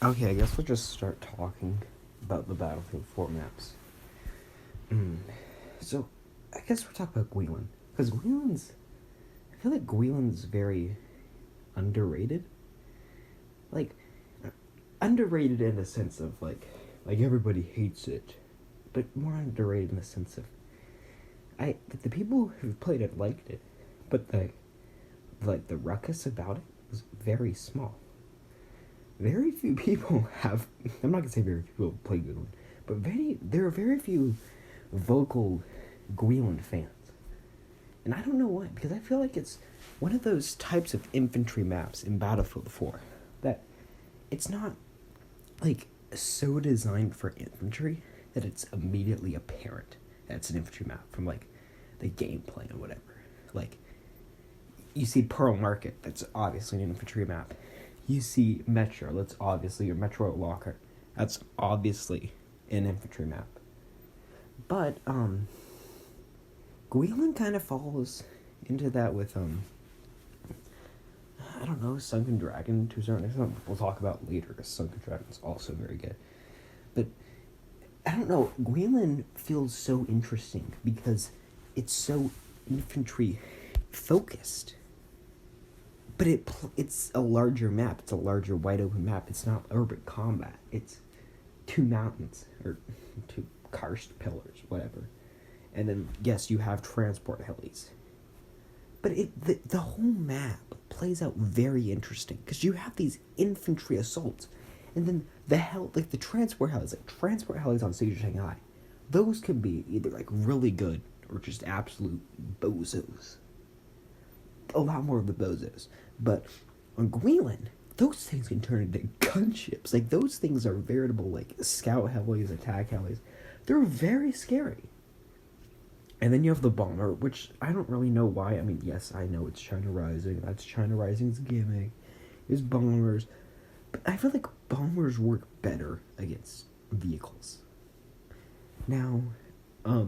Okay, I guess we'll just start talking about the Battlefield 4 maps. So, I guess we're talking about Guilin. Because I feel like Guilin's very underrated. Like, underrated in the sense of, like everybody hates it. But more underrated in the sense of, the people who played it liked it. But the ruckus about it was very small. Very few people have. I'm not gonna say very few people play Guilin, but there are very few vocal Guilin fans, and I don't know why. Because I feel like it's one of those types of infantry maps in Battlefield 4 that it's not like so designed for infantry that it's immediately apparent that it's an infantry map from like the gameplay and whatever. Like you see Pearl Market, that's obviously an infantry map. You see Metro, that's obviously your Metro Locker. That's obviously an infantry map. But, Guilin kind of falls into that with, I don't know, Sunken Dragon to a certain extent. We'll talk about later, because Sunken Dragon's also very good. But, I don't know, Guilin feels so interesting because it's so infantry focused. But it's a larger map. It's a larger, wide open map. It's not urban combat. It's two mountains, or two karst pillars, whatever. And then, yes, you have transport helis. But the whole map plays out very interesting, because you have these infantry assaults. And then the transport helis on Siege of Shanghai, those can be either, like, really good, or just absolute bozos. A lot more of the bozos. But on Guilin, those things can turn into gunships. Like, those things are veritable, like, scout helis, attack helis. They're very scary. And then you have the bomber, which I don't really know why. I mean, yes, I know it's China Rising. That's China Rising's gimmick. Is bombers. But I feel like bombers work better against vehicles. Now, I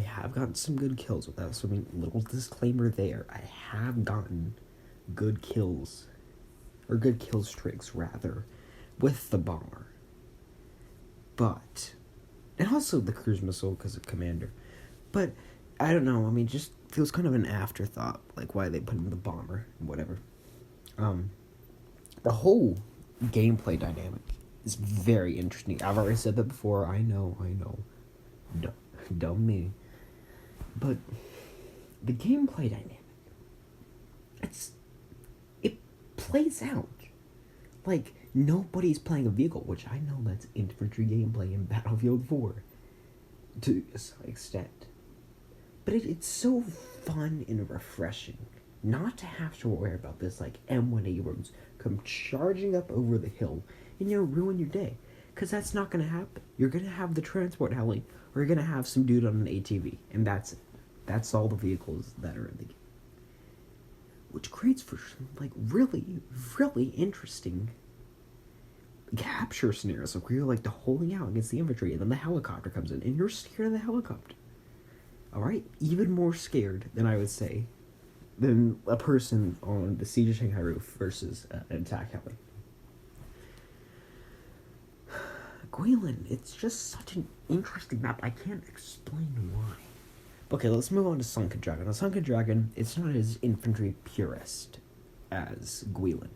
have gotten some good kills with that, so I mean, little disclaimer there. I have gotten good kills, or good kill streaks, rather, with the bomber. But, and also the cruise missile, because of Commander. But, I don't know, I mean, just feels kind of an afterthought, like why they put in the bomber, whatever. The whole gameplay dynamic is very interesting. I've already said that before, I know. Dumb me. But the gameplay dynamic, it plays out like nobody's playing a vehicle, which I know that's infantry gameplay in Battlefield 4 to some extent. But it's so fun and refreshing not to have to worry about this, like, M1 Abrams come charging up over the hill and, ruin your day. Because that's not going to happen. You're going to have the transport heli, or you're going to have some dude on an ATV, and that's it. That's all the vehicles that are in the game. Which creates for some, like, really, really interesting capture scenarios, like, where you're, like, holding out against the infantry, and then the helicopter comes in, and you're scared of the helicopter. Alright? Even more scared than I would say than a person on the Siege of Shanghai roof versus an attack heli. Guilin, it's just such an interesting map. I can't explain why. Okay, let's move on to Sunken Dragon. Now, Sunken Dragon, it's not as infantry purist as Guilin.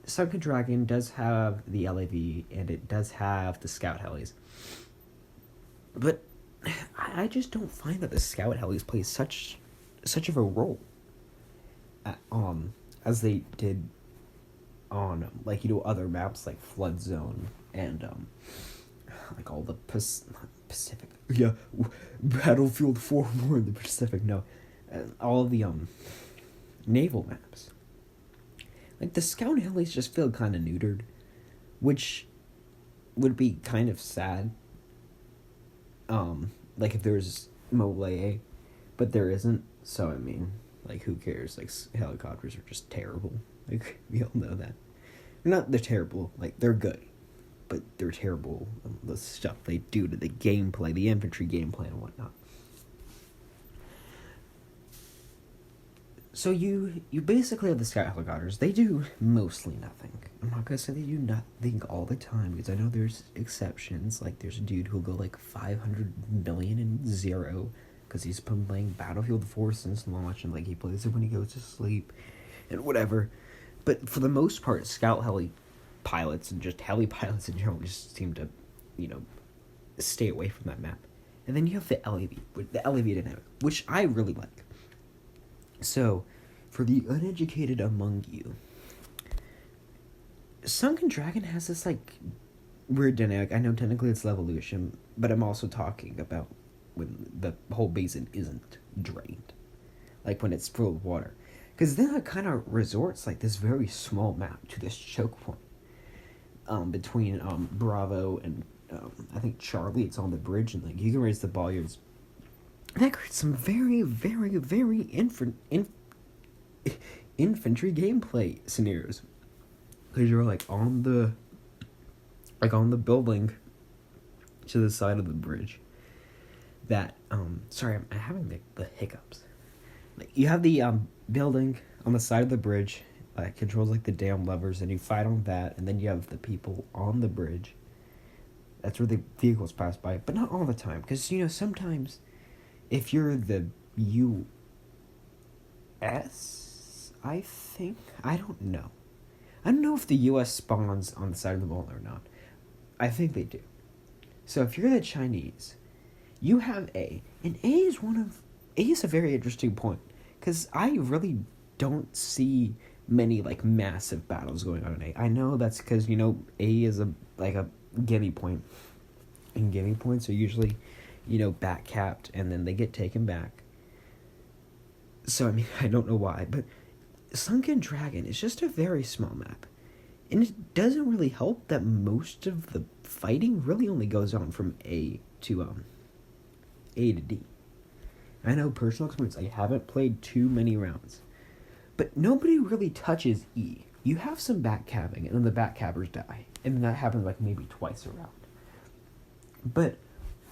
Sunken Dragon does have the LAV, and it does have the scout helis. But I just don't find that the scout helis play such of a role as they did on, like, other maps like Flood Zone and like all the Pacific, Battlefield 4 more in the Pacific, no, all of the naval maps. Like, the scout helis just feel kind of neutered, which would be kind of sad. Like, if there was mobile AA, but there isn't, so I mean, like, who cares? Like, helicopters are just terrible. Like, we all know that. They're terrible, like, they're good, but they're terrible, the stuff they do to the gameplay, the infantry gameplay and whatnot. So you basically have the scout helicopters. They do mostly nothing. I'm not gonna say they do nothing all the time because I know there's exceptions. Like there's a dude who'll go like 500 million and zero because he's been playing Battlefield 4 since launch and like he plays it when he goes to sleep and whatever. But for the most part, scout heli pilots and just heli pilots in general just seem to, stay away from that map. And then you have the LAV dynamic, which I really like. So, for the uneducated among you, Sunken Dragon has this, weird dynamic. I know technically it's Levolution, but I'm also talking about when the whole basin isn't drained. Like, when it's full of water. Because then it kind of resorts, this very small map to this choke point. Between, Bravo and, I think Charlie. It's on the bridge, and, you can raise the bollards. That creates some very, very, very infantry gameplay scenarios. Because you're, on the building to the side of the bridge. That, sorry, I'm having the hiccups. You have the, building on the side of the bridge, controls, the dam levers, and you fight on that, and then you have the people on the bridge. That's where the vehicles pass by, but not all the time, because, sometimes if you're the U.S., I think, I don't know if the U.S. spawns on the side of the wall or not. I think they do. So if you're the Chinese, you have A, and A is a very interesting point, because I really don't see many, massive battles going on in A. I know that's because, A is a gimme point, and gimme points are usually, back capped, and then they get taken back. So, I don't know why, but Sunken Dragon is just a very small map. And it doesn't really help that most of the fighting really only goes on from A to D. I know personal experience, I haven't played too many rounds. But nobody really touches E. You have some back capping, and then the back cappers die. And that happens maybe twice a round. But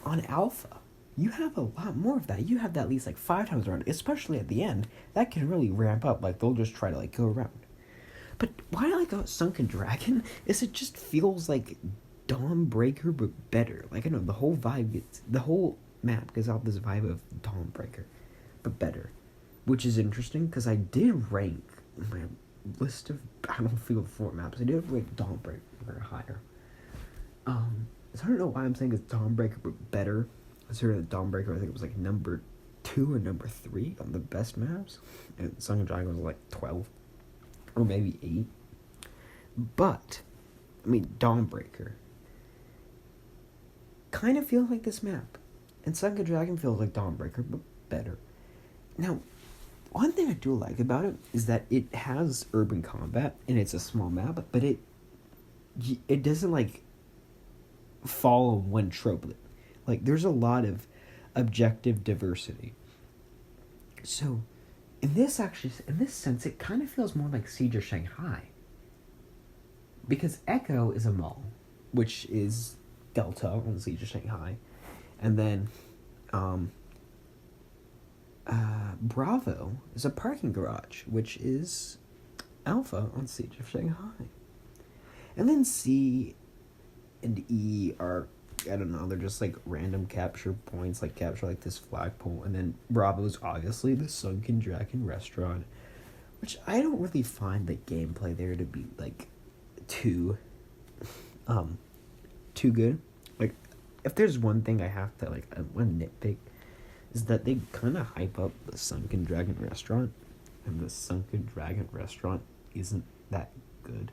on Alpha, you have a lot more of that. You have that at least 5 times around, especially at the end. That can really ramp up. They'll just try to go around. But why I like Sunken Dragon is it just feels like Dawnbreaker, but better. I know the whole vibe the whole map gives off this vibe of Dawnbreaker, but better. Which is interesting because I did rank my list of Battlefield 4 maps. I did rank Dawnbreaker higher. So I don't know why I'm saying it's Dawnbreaker, but better. I started Dawnbreaker, I think it was number 2 or number 3 on the best maps. And Sunken Dragon was 12. Or maybe 8. But, Dawnbreaker kind of feels like this map. And Sunken Dragon feels like Dawnbreaker, but better. Now, one thing I do like about it is that it has urban combat, and it's a small map, but it doesn't, follow one trope. There's a lot of objective diversity. So, in this sense, it kind of feels more like Siege of Shanghai. Because Echo is a mall, which is Delta on Siege of Shanghai. And then, Bravo is a parking garage, which is Alpha on Siege of Shanghai. And then C and E are, I don't know, they're just random capture points, capture this flagpole. And then Bravo is obviously the Sunken Dragon restaurant, which I don't really find the gameplay there to be too good. If there's one thing I have to one nitpick, is that they kind of hype up the Sunken Dragon restaurant, and the Sunken Dragon restaurant isn't that good.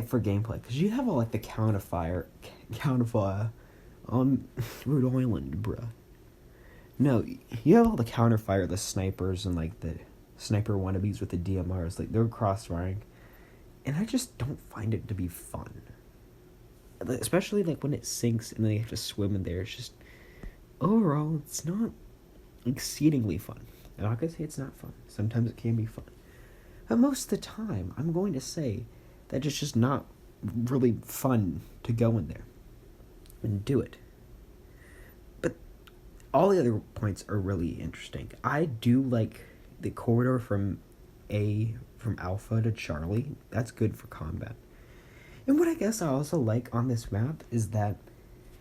For gameplay, because you have all the counterfire on Rhode Island, bruh. No, you have all the counterfire, the snipers, and the sniper wannabes with the DMRs. They're cross-firing, and I just don't find it to be fun. Especially when it sinks and then you have to swim in there. It's just, overall, it's not exceedingly fun. I'm not gonna say it's not fun. Sometimes it can be fun, but most of the time, I'm going to say that it's just not really fun to go in there and do it. But all the other points are really interesting. I do like the corridor from Alpha to Charlie. That's good for combat. And what I guess I also like on this map is that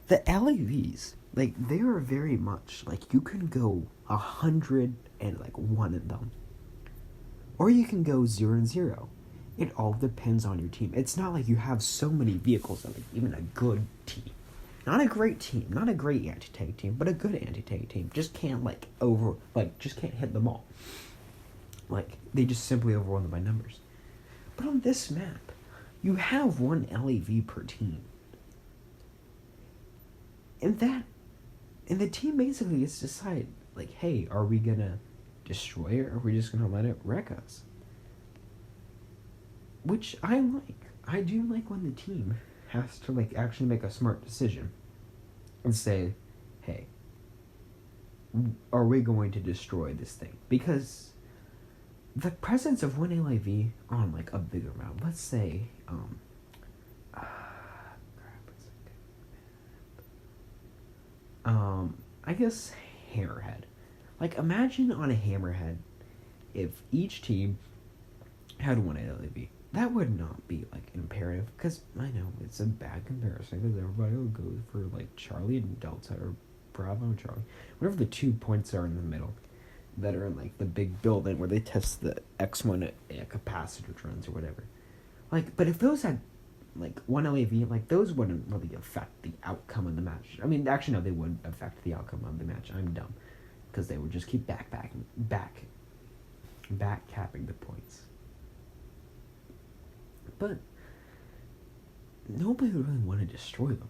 the LAVs, like, they are very much like, you can go 101 in them, or you can go 0-0. It all depends on your team. It's not like you have so many vehicles that, like, even a good team, not a great team, not a great anti-tank team, but a good anti-tank team just can't just can't hit them all. Like, they just simply overrun them by numbers. But on this map, you have one LAV per team. And the team basically gets to decide, like, hey, are we gonna destroy it, or are we just gonna let it wreck us? Which I like. I do like when the team has to, like, actually make a smart decision and say, hey, are we going to destroy this thing? Because the presence of one LAV on, like, a bigger map, let's say, I guess Hammerhead. Like, imagine on a Hammerhead, if each team had one LAV. That would not be, like, imperative, because I know it's a bad comparison, because everybody will go for, like, Charlie and Delta, or Bravo and Charlie, whatever the 2 points are in the middle, that are in, like, the big building where they test the X1 capacitor drones or whatever. Like, but if those had, like, one LAV, like, those wouldn't really affect the outcome of the match. I mean, actually, no, they would affect the outcome of the match. I'm dumb. Because they would just keep back-capping the points. But nobody would really want to destroy them.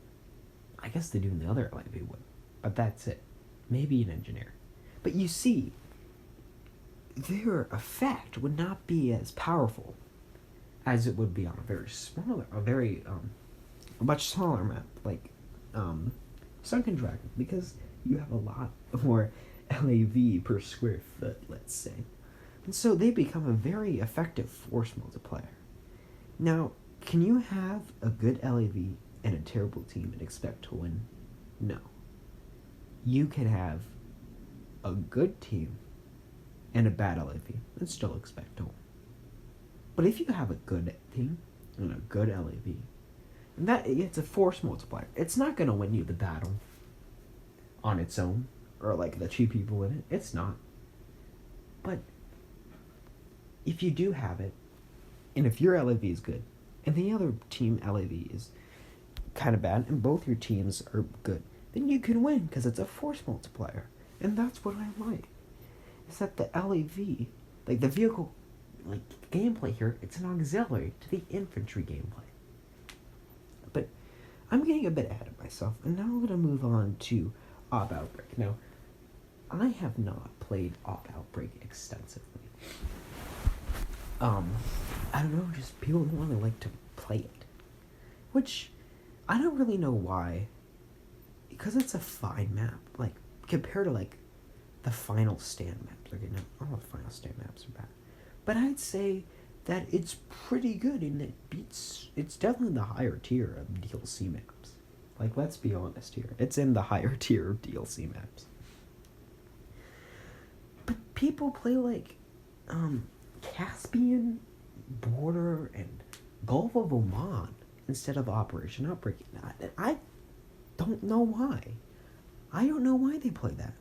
I guess they do in the other LAV would. But that's it. Maybe an engineer. But you see, their effect would not be as powerful as it would be on a much smaller map, like Sunken Dragon, because you have a lot more LAV per square foot, let's say. And so they become a very effective force multiplier. Now, can you have a good LAV and a terrible team and expect to win? No. You can have a good team and a bad LAV and still expect to win. But if you have a good team and a good LAV, and it's a force multiplier. It's not going to win you the battle on its own, or like the 2 people in it. It's not. But if you do have it, and if your LAV is good, and the other team LAV is kind of bad, and both your teams are good, then you can win, because it's a force multiplier. And that's what I like. Is that the LAV, like the vehicle, like gameplay here, it's an auxiliary to the infantry gameplay. But I'm getting a bit ahead of myself, and now I'm going to move on to Op Outbreak. Now, I have not played Op Outbreak extensively. I don't know, just people don't really like to play it. Which, I don't really know why. Because it's a fine map. Like, compared to, like, the Final Stand maps. Okay, no, all the Final Stand maps are bad. But I'd say that it's pretty good, and it's definitely the higher tier of DLC maps. Like, let's be honest here. It's in the higher tier of DLC maps. But people play, like, Caspian Border and Gulf of Oman instead of Operation Outbreak. I don't know why. I don't know why they play that.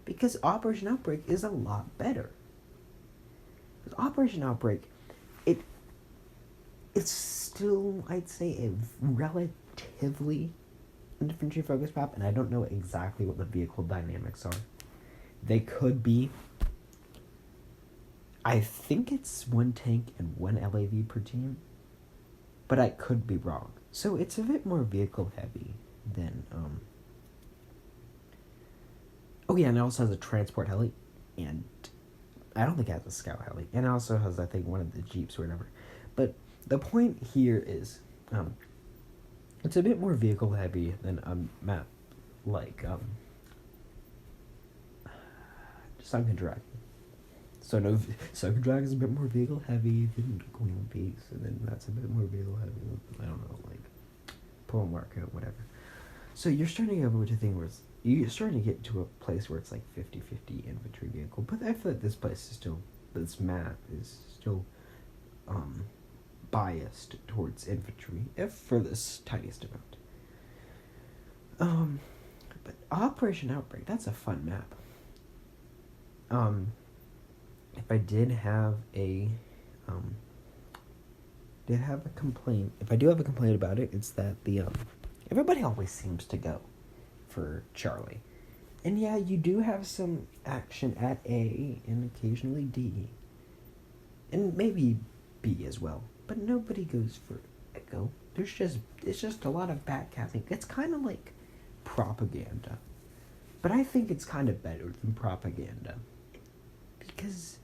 Because Operation Outbreak is a lot better. Because Operation Outbreak, it's still, I'd say, a relatively infantry-focused map, and I don't know exactly what the vehicle dynamics are. They could be, I think it's 1 tank and 1 LAV per team, but I could be wrong. So it's a bit more vehicle-heavy than, oh yeah, and it also has a transport heli, and I don't think it has a scout heli, and it also has, I think, one of the Jeeps or whatever. But the point here is, it's a bit more vehicle heavy than a map like Sunken Dragon. So no, Sunken Dragon is a bit more vehicle heavy than Queen Peace, and then that's a bit more vehicle heavy than, I don't know, like Pull Marco, whatever. So you're starting to go over to a thing where you're starting to get to a place where it's like 50-50 infantry vehicle. But I feel like this place is still, this map is still biased towards infantry, if for this tiniest amount. But Operation Outbreak, that's a fun map. If I did have a complaint, if I do have a complaint about it, it's that the everybody always seems to go for Charlie. And yeah, you do have some action at A and occasionally D. And maybe B as well. But nobody goes for Echo. It's just a lot of backcapping. It's kind of like propaganda. But I think it's kind of better than propaganda. Because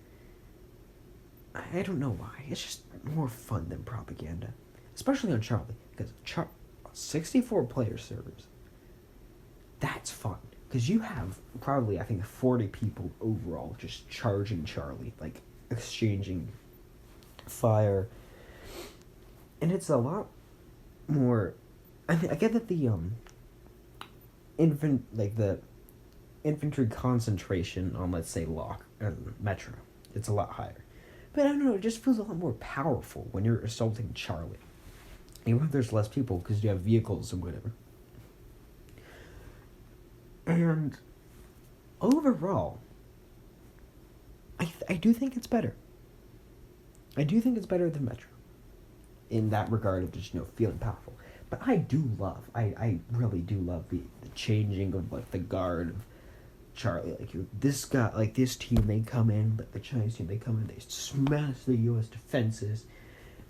I don't know why. It's just more fun than propaganda. Especially on Charlie. Because 64 player servers. That's fun. Because you have probably, I think, 40 people overall just charging Charlie. Like, exchanging fire. And it's a lot more... I get that the infantry concentration on, let's say, Metro, it's a lot higher. But I don't know, it just feels a lot more powerful when you're assaulting Charlie. Even if there's less people because you have vehicles and whatever. And overall, I do think it's better. I do think it's better than Metro. In that regard of just, feeling powerful. But I really do love the changing of, like, the guard of Charlie. Like, this guy, like, this team, they come in, like, the Chinese team, they come in, they smash the U.S. defenses,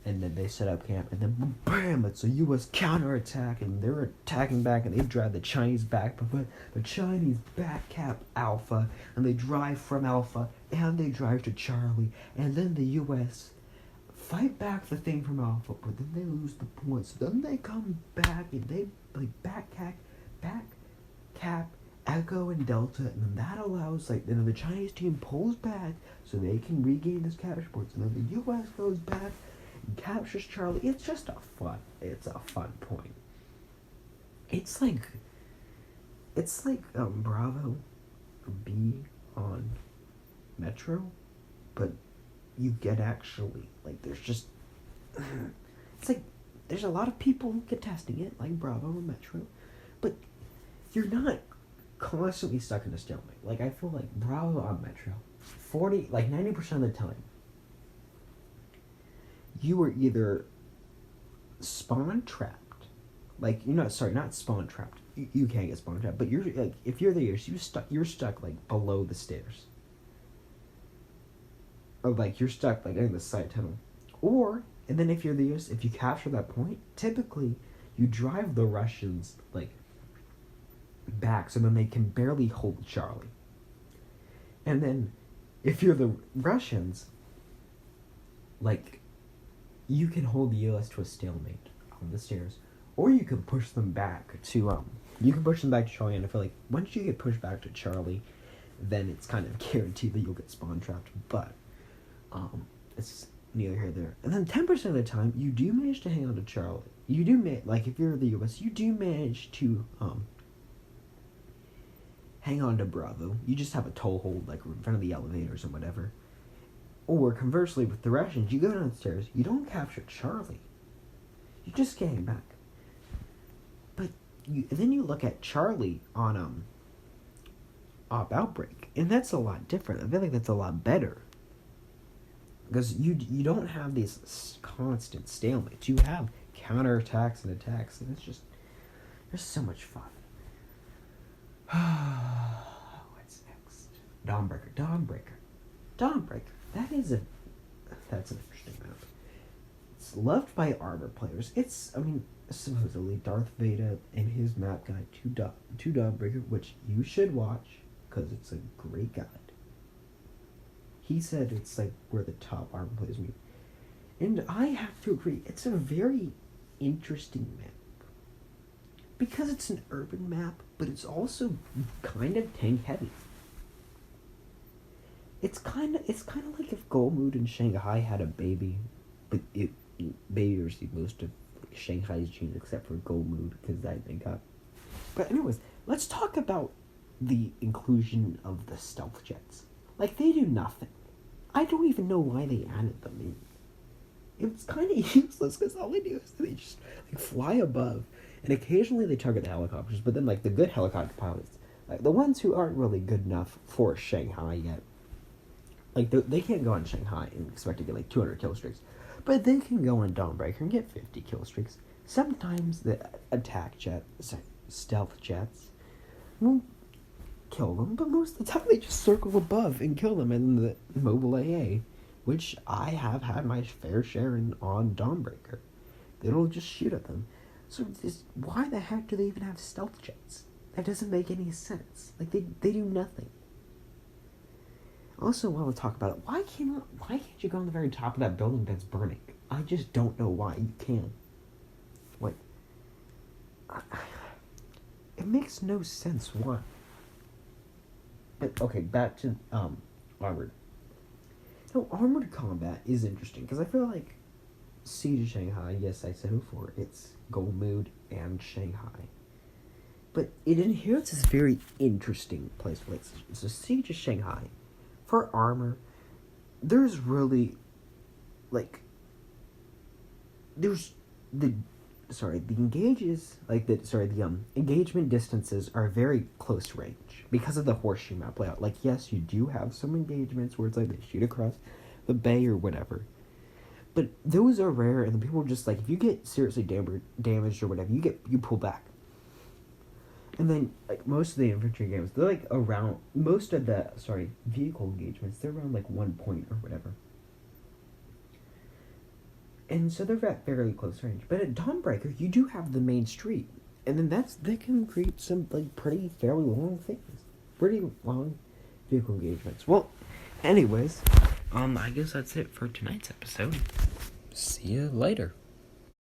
and then they set up camp, and then, bam, it's a U.S. counterattack, and they're attacking back, and they drive the Chinese back, but the Chinese back cap Alpha, and they drive from Alpha, and they drive to Charlie, and then the U.S. fight back the thing from Alpha, but then they lose the points. Then they come back and they back cap Echo and Delta, and then that allows the Chinese team pulls back so they can regain this capture points, and then the U.S. goes back and captures Charlie. It's just a fun point. It's like Bravo B on Metro, but you get actually, there's just, it's like, there's a lot of people contesting it, like Bravo and Metro, but you're not constantly stuck in a stalemate. Like, I feel like Bravo on Metro, 90% of the time, you were either spawn trapped, not spawn trapped, you can't get spawn trapped, but you're, if you're there, you're stuck, below the stairs. Or, you're stuck, in the side tunnel. And then if you capture that point, typically, you drive the Russians, back, so then they can barely hold Charlie. And then, if you're the Russians, you can hold the U.S. to a stalemate on the stairs, or you can push them back to, Charlie, and I feel like, once you get pushed back to Charlie, then it's kind of guaranteed that you'll get spawn trapped, but it's neither here nor there. And then 10% of the time, you do manage to hang on to Charlie. You do if you're the U.S., you do manage to hang on to Bravo. You just have a toehold, in front of the elevators or whatever. Or conversely, with the Russians, you go downstairs, you don't capture Charlie. You just get him back. But then you look at Charlie on Op Outbreak, and that's a lot different. I feel like that's a lot better. Because you don't have these constant stalemates. You have counterattacks and attacks, and it's just so much fun. What's next? Dawnbreaker. That's an interesting map. It's loved by armor players. Supposedly Darth Vader and his map guide to Dawnbreaker, which you should watch because it's a great guide. He said it's where the top armor players meet. And I have to agree, it's a very interesting map. Because it's an urban map, but it's also kind of tank heavy. It's kind of like if Golmood and Shanghai had a baby, but Baby received most of Shanghai's genes except for Golmood, because they got But anyways, let's talk about the inclusion of the stealth jets. Like, they do nothing. I don't even know why they added them in. It's kind of useless because all they do is they just like fly above, and occasionally they target the helicopters. But then, like, the good helicopter pilots, like the ones who aren't really good enough for Shanghai yet, like they can't go on Shanghai and expect to get like 200 kill streaks, but they can go on Dawnbreaker and get 50 kill streaks. Sometimes the stealth jets will kill them, but most of the time they just circle above and kill them in the mobile AA, which I have had my fair share in on Dawnbreaker. It'll just shoot at them. So why the heck do they even have stealth jets? That doesn't make any sense. Like, they do nothing. Also, while we talk about it, why can't you go on the very top of that building that's burning? I just don't know why you can. Like, it makes no sense why. But okay, back to armored. No, armored combat is interesting because I feel like Siege of Shanghai. Yes, I said before it's Golmood and Shanghai, but it inherits this very interesting place. So Siege of Shanghai, for armor, there's really like there's the engagement distances are very close range because of the horseshoe map layout. Like, yes, you do have some engagements where it's like they shoot across the bay or whatever, but those are rare, and the people just like, if you get seriously damaged or whatever, you pull back. And then, like, most of the infantry games, they're like around most of the vehicle engagements, they're around like 1 point or whatever. And so they're at fairly close range. But at Dawnbreaker, you do have the main street. And then they can create some, like, fairly long things. Pretty long vehicle engagements. Well, anyways, I guess that's it for tonight's episode. See you later.